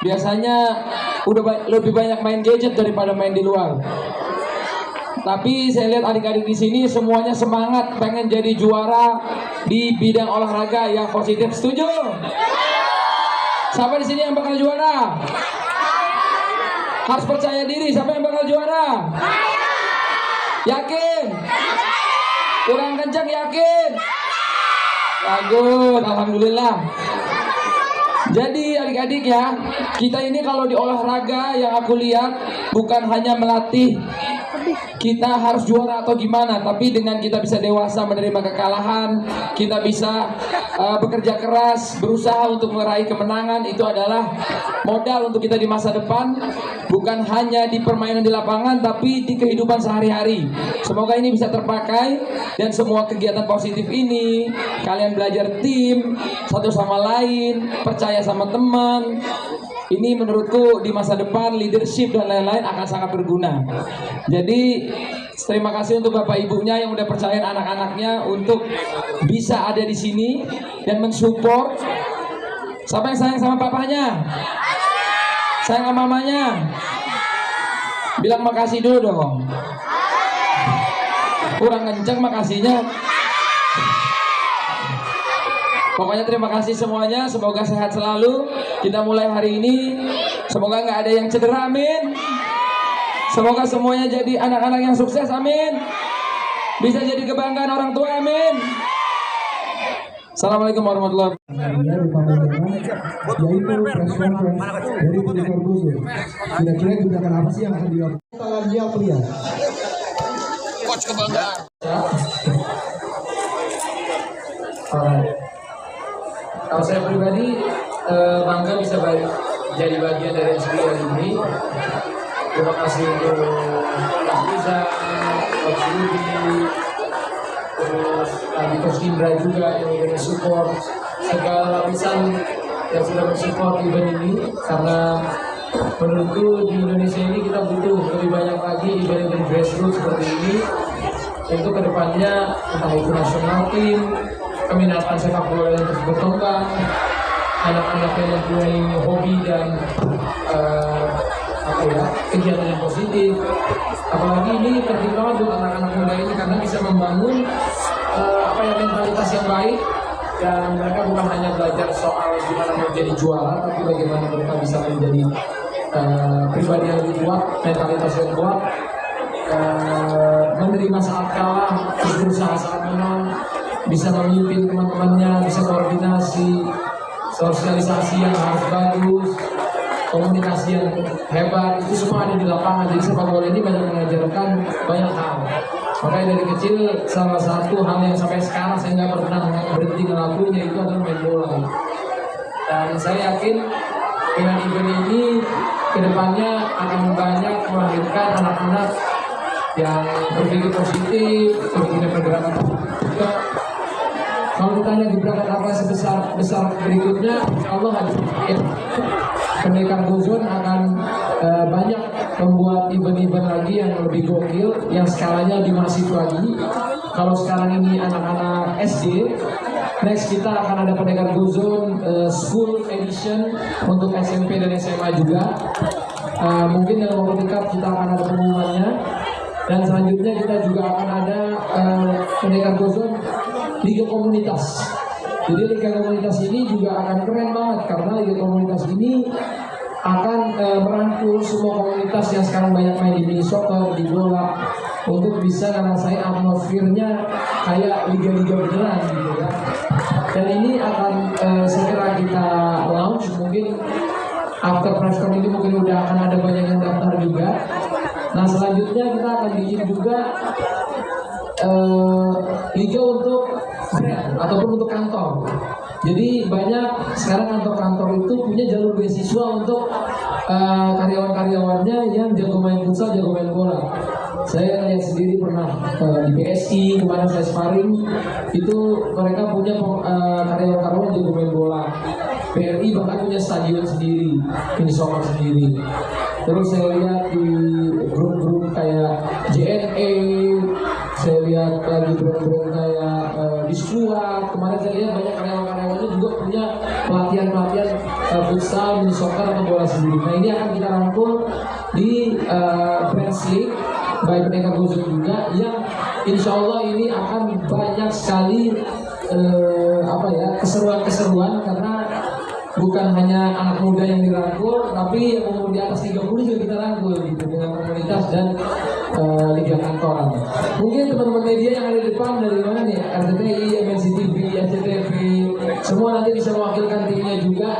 biasanya lebih banyak main gadget daripada main di luar. Tapi saya lihat adik-adik di sini semuanya semangat pengen jadi juara di bidang olahraga yang positif. Setuju? Siapa di sini yang bakal juara? Harus percaya diri. Siapa yang bakal juara? Yakin? Kurang kencang, yakin? Bagus, alhamdulillah. Jadi adik-adik ya, kita ini kalau di olahraga yang aku lihat bukan hanya melatih kita harus juara atau gimana, tapi dengan kita bisa dewasa menerima kekalahan, kita bisa bekerja keras, berusaha untuk meraih kemenangan, itu adalah modal untuk kita di masa depan, bukan hanya di permainan di lapangan, tapi di kehidupan sehari-hari. Semoga ini bisa terpakai, dan semua kegiatan positif ini, kalian belajar tim, satu sama lain, percaya sama teman. Ini menurutku di masa depan leadership dan lain-lain akan sangat berguna. Jadi terima kasih untuk bapak ibunya yang udah percaya anak-anaknya untuk bisa ada di sini dan mensupport. Siapa yang sayang sama papanya? Sayang sama mamanya? Bilang makasih dulu dong. Kurang kenceng makasihnya. Pokoknya terima kasih semuanya, semoga sehat selalu. Kita mulai hari ini, semoga nggak ada yang cedera, amin. Semoga semuanya jadi anak-anak yang sukses, amin. Bisa jadi kebanggaan orang tua, amin. Assalamualaikum warahmatullahi wabarakatuh. Yaitu press conference dari Pendekar Gusur. Kira-kira gerakan apa sih yang akan dilakukan? Tangan dia pria. Coach kebanggaan. Kalau saya pribadi bangga bisa jadi bagian dari SPL ini. Terima kasih untuk Mas Riza, Coach Rudi, terus Coach Indra juga yang sudah support, segala lapisan yang sudah mensupport event ini, karena menurutku di Indonesia ini kita butuh lebih banyak lagi event-event grassroots seperti ini. Tentu kedepannya entah itu nasional tim, keminatan sepak bola yang terus berkembang, anak-anak yang mempunyai hobi dan kegiatan yang positif. Apalagi ini penting banget buat anak-anak muda ini karena bisa membangun mentalitas yang baik, dan mereka bukan hanya belajar soal gimana menjadi juara, tapi bagaimana mereka bisa menjadi pribadi yang lebih kuat, mentalitas yang kuat, menerima saat kalah, terus berusaha saat menang, bisa memimpin teman-temannya, bisa koordinasi, sosialisasi yang harus bagus, komunikasi yang hebat, itu semua ada di lapangan. Jadi sepak bola ini banyak mengajarkan banyak hal. Makanya dari kecil salah satu hal yang sampai sekarang saya nggak pernah berhenti ngelakuinnya itu adalah main bola. Dan saya yakin dengan event ini kedepannya akan banyak melahirkan anak-anak yang berpikir positif, berpikir pergerakan juga. Kalau ditanya gebrakan apa besar berikutnya, Allah ada. Pendekar Gozon akan banyak membuat event-event lagi yang lebih gokil, yang skalanya lebih masif lagi. Kalau sekarang ini anak-anak SD, next kita akan ada Pendekar Gozon School Edition untuk SMP dan SMA juga. Mungkin dalam waktu dekat kita akan ada pengumumannya. Dan selanjutnya kita juga akan ada Pendekar Gozon Liga Komunitas. Jadi Liga Komunitas ini juga akan keren banget karena Liga Komunitas ini akan merangkul semua komunitas yang sekarang banyak main di mini soccer, di bola, untuk bisa ngerasain atmosfernya kayak liga-liga beneran gitu ya. Dan ini akan segera kita launch, mungkin after press con ini mungkin udah akan ada banyak yang daftar juga. Nah selanjutnya kita akan bikin juga liga untuk brand ataupun untuk kantor. Jadi banyak sekarang kantor-kantor itu punya jalur beasiswa untuk karyawan-karyawannya yang jago main futsal, jago main bola. Saya lihat sendiri pernah di PSI kemarin saya sparring, itu mereka punya karyawan-karyawan jago main bola. BRI bahkan punya stadion sendiri, mini soccer sendiri. Terus saya lihat di grup-grup kayak JNE, saya lihat lagi brand-brand kayak di lebih kuat. Kemarin saya lihat banyak karyawan-karyawannya juga punya pelatihan-pelatihan futsal, mini soccer atau bola sendiri. Nah ini akan kita rangkul di Friends League by Peneka Gozon juga, yang insya Allah ini akan banyak sekali keseruan-keseruan, karena bukan hanya anak muda yang dirangkul, tapi yang umur di atas 30 juga kita rangkul gitu, dengan komunitas dan liga kantoran. Mungkin teman-teman media yang ada di depan dari mana nih? RCTI, MNCTV, SCTV, semua nanti bisa mewakilkan timnya juga.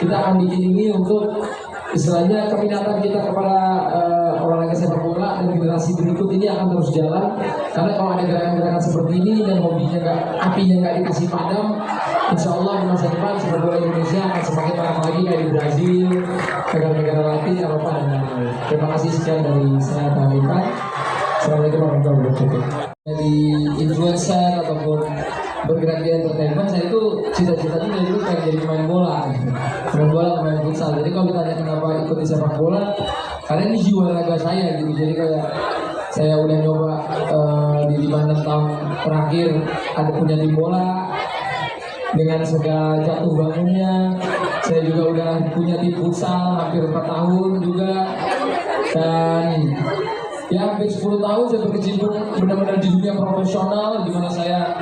Kita akan bikin ini untuk istilahnya keminatan kita kepada olahraga sepak bola dan generasi berikut ini akan terus jalan. Karena kalau ada gerakan-gerakan seperti ini dan apinya nggak dikasih padam, insya Allah di masa depan sepak bola Indonesia akan semakin marak lagi kayak di Brazil, negara-negara Latin, Eropa dan lain-lain. Terima kasih sekian dari saya Pak Irfan. Assalamualaikum warahmatullahi wabarakatuh. Jadi influencer ataupun bergerak di entertainment, saya itu cita-citanya dari dulu pengen jadi pemain bola, pemain futsal. Jadi kalau ditanya kenapa ikut di sepak bola, karena ini jiwa raga saya gitu. Jadi kayak saya udah nyoba di 5-6 tahun terakhir ada punya tim bola dengan segala jatuh bangunnya. Saya juga udah punya tim futsal hampir 4 tahun juga, dan ya hampir 10 tahun saya berkecimpung benar-benar di dunia profesional, di mana saya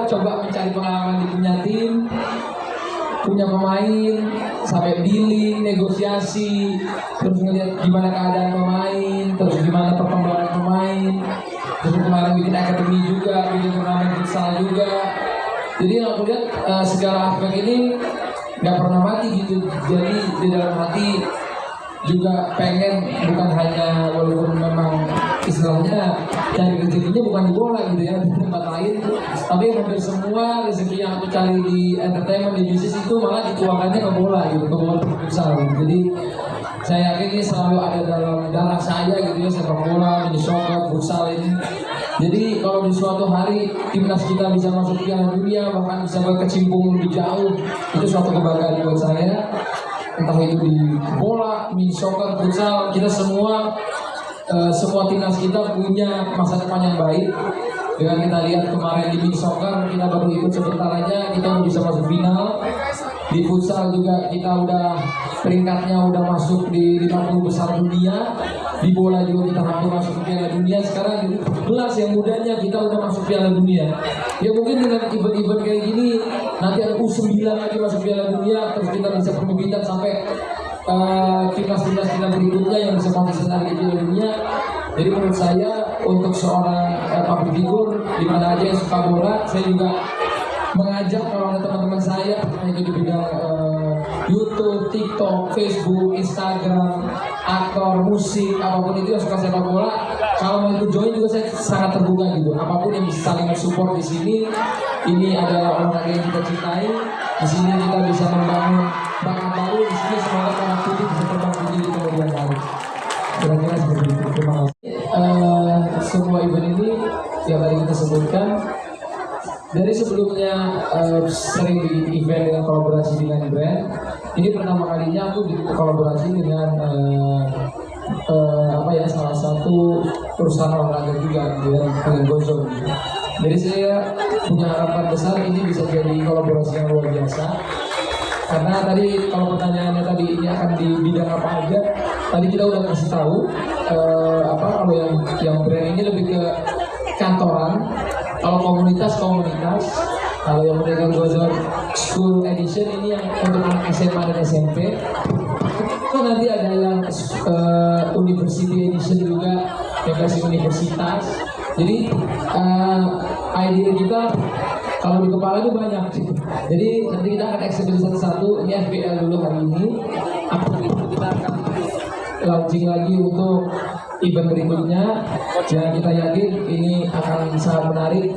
coba mencari pengalaman di punya tim, punya pemain, sampai dealing, negosiasi, terus ngeliat gimana keadaan pemain, terus gimana perkembangan pemain, terus kemarin bikin akademi juga, bikin turnamen futsal juga. Jadi aku lihat segala aspek ini nggak pernah mati gitu. Jadi di dalam hati juga pengen, bukan hanya walaupun memang istilahnya cari rezekinya bukan di bola gitu ya, di tempat lain, tapi hampir semua rezeki yang aku cari di entertainment, di bisnis itu malah dituangkannya ke bola gitu, ke bola futsal gitu. Jadi saya yakin ini selalu ada dalam darah saya gitu ya, sepak bola, mini soccer, futsal ini. Jadi kalau di suatu hari timnas kita bisa masuk Piala Dunia, bahkan bisa berkecimpung lebih jauh, itu suatu kebanggaan buat saya. Entah itu di bola, mini soccer, futsal, kita semua timnas kita punya masa depan yang baik. Dengan kita lihat kemarin di mini soccer, kita baru ikut sebentar aja, kita udah bisa masuk final. Di futsal juga kita udah peringkatnya udah masuk di 50 besar dunia. Di bola juga kita hampir masuk Piala Dunia. Sekarang di 11 yang mudanya kita udah masuk Piala Dunia. Ya mungkin dengan event-event kayak gini nanti ada U9 lagi masuk Piala Dunia, terus kita bisa perbukitan sampai timnas-timnas kita berikutnya yang bisa konsistensi di Piala Dunia. Jadi menurut saya untuk seorang public figure di mana aja yang suka bola, saya juga mengajak kalau ada teman-teman saya itu di bidang YouTube, TikTok, Facebook, Instagram, aktor, musik, apapun itu yang suka sepak bola, kalau mau ikut join juga saya sangat terbuka gitu. Apapun yang bisa saling support di sini, ini adalah olahraga yang kita cintai. Di sini kita bisa membangun bakat baru. Di sini semoga para putih bisa terbang tinggi di kemudian hari. Kira-kira seperti itu. Terima kasih. Semua event ini yang tadi kita sebutkan, dari sebelumnya sering bikin event dengan kolaborasi dengan brand, ini pertama kalinya aku kolaborasi dengan salah satu perusahaan olahraga juga dengan Gozon. Jadi saya punya harapan besar ini bisa jadi kolaborasi yang luar biasa. Karena tadi kalau pertanyaannya tadi ini akan di bidang apa aja, tadi kita udah kasih tahu kalau yang brand ini lebih ke kantoran. Kalau komunitas, kalau yang Peneka Gozon School Edition ini yang untuk anak SMA dan SMP. Itu nanti ada yang University Edition juga, yang versi universitas. Jadi idea kita kalau di kepala itu banyak. Jadi nanti kita akan eksekusi satu-satu. Ini FBL dulu hari ini. Apa itu kita akan launching lagi untuk event berikutnya, dan kita yakin ini akan sangat menarik.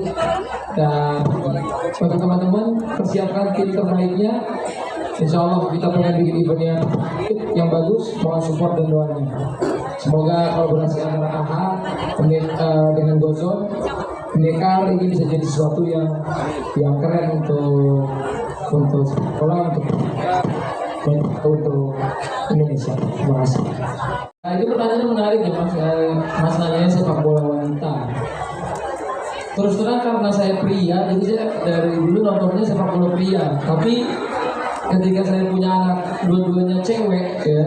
Dan bagi teman-teman, persiapkan tim terbaiknya. Insya Allah kita pengen bikin event yang bagus. Mohon support dan doanya. Semoga kolaborasi antara AHA dengan Gozon Pendekar ini bisa jadi sesuatu yang keren untuk sekolah, untuk Indonesia. Terima kasih. Nah, itu pertanyaan menarik ya Mas. Mas nanya sepak bola wanita wanita. Terus terang karena saya pria, jadi saya dari dulu nontonnya sepak bola pria. Tapi ketika saya punya anak dua-duanya cewek ya,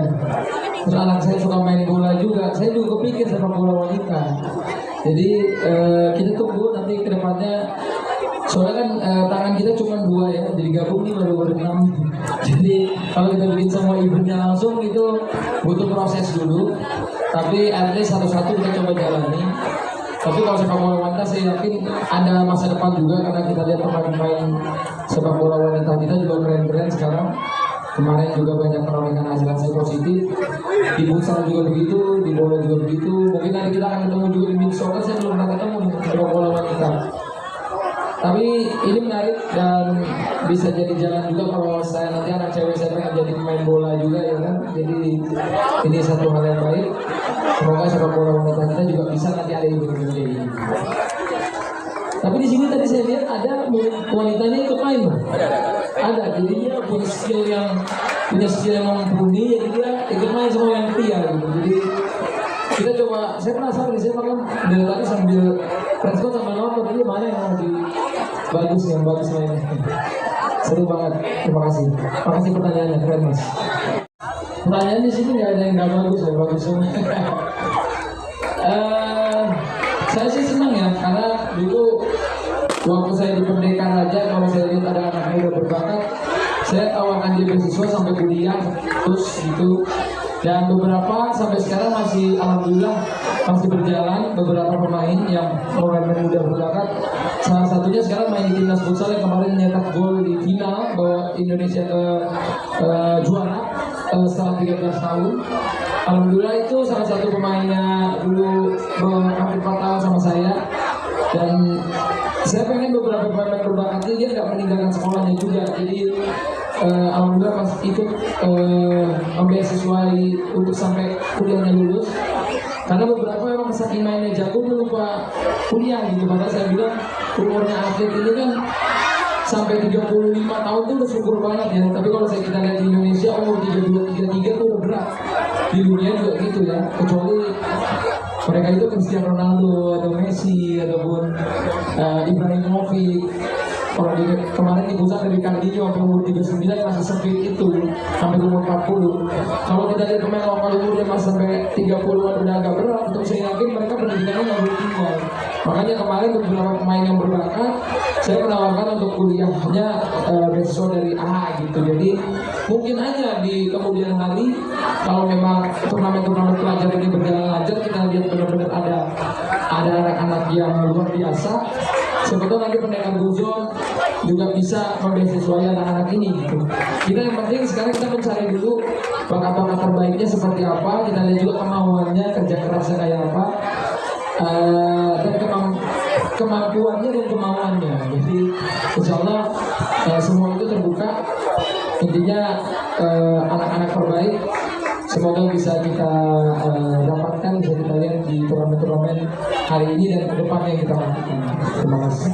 terus anak saya suka main bola juga, saya juga kepikir sepak bola wanita. Jadi kita tunggu nanti ke depannya. Soalnya kan tangan kita cuma 2 ya, jadi gabung nih baru 6. Jadi kalau kita bikin semua eventnya langsung itu butuh proses dulu. Tapi at least satu-satu kita coba jalani. Tapi kalau sepak bola wanita saya yakin ada masa depan juga, karena kita lihat pemain-pemain sepak bola wanita kita juga keren-keren sekarang. Kemarin juga banyak perolehan hasil positif. Di futsal juga begitu, di bola juga begitu. Mungkin nanti kita akan ketemu juga di mini soccer, saya belum pernah ketemu nih sepak bola wanita. Tapi ini menarik dan bisa jadi jalan juga kalau saya nanti anak cewek saya pengen jadi pemain bola juga ya kan. Jadi ini satu hal yang baik. Semoga sepak bola wanita kita juga bisa nanti ada event-event ini. Tapi di sini tadi saya lihat ada wanitanya ikut main, Bang. Ada, jadi dia punya skill yang mumpuni, jadi dia ikut main sama yang pria gitu. Jadi kita coba, saya penasaran nih, saya makan dari tadi sambil preskon sambil nonton, ini mana yang lebih bagus mainnya. Seru banget, terima kasih. Makasih pertanyaannya, keren Mas. Pertanyaan di sini nggak ada yang nggak bagus ya, bagus semua. Saya sih senang ya, karena dulu waktu saya di Merdeka Raja, kalau saya lihat ada anak muda berbakat, saya tawarkan dia beasiswa sampai kuliah, terus gitu. Dan beberapa sampai sekarang masih alhamdulillah masih berjalan beberapa pemain yang muda berbakat. Salah satunya sekarang main di timnas futsal yang kemarin nyetak gol di final bahwa Indonesia juara setelah 13 tahun. Alhamdulillah itu salah satu pemainnya dulu hampir 4 tahun sama saya. Dan saya pengen beberapa pemain berbakat ini dia nggak meninggalkan sekolahnya juga. Jadi alhamdulillah pas ikut membeasiswai untuk sampai kuliahnya lulus. Karena beberapa memang saking mainnya jago dia lupa kuliah gitu. Padahal saya bilang umurnya atlet ini kan sampai 35 tahun tuh udah syukur banget ya. Tapi kalau kita lihat di Indonesia umur 32, 33 tuh udah berat. Di dunia juga gitu ya. Kecuali mereka itu Cristiano Ronaldo atau Messi ataupun Ibrahimovic. Kalau kemarin di pusat dari Cardinho sampai umur 39 masih sempit itu sampai umur 40. Kalau kita lihat pemain lokal umurnya masih sampai 30-an udah agak berat, untuk saya yakin mereka pendidikannya nggak boleh tinggal. Makanya kemarin beberapa pemain yang berbakat saya menawarkan untuk kuliahnya beasiswa dari A gitu. Jadi mungkin aja di kemudian hari kalau memang turnamen-turnamen pelajar ini berjalan lancar, kita lihat benar-benar ada anak-anak yang luar biasa. Sebetulnya nanti Pendekar Guzon juga bisa membeasiswai anak-anak ini gitu. Kita yang penting sekarang kita mencari dulu bakat-bakat terbaiknya seperti apa, kita lihat juga kemauannya, kerja kerasnya kayak apa, dan kemampuannya dan kemauannya. Jadi insya Allah semua itu terbuka. Intinya anak-anak terbaik semoga bisa kita dapatkan, bisa kita lihat di turnamen-turnamen hari ini dan ke depan yang kita lakukan. Terima kasih.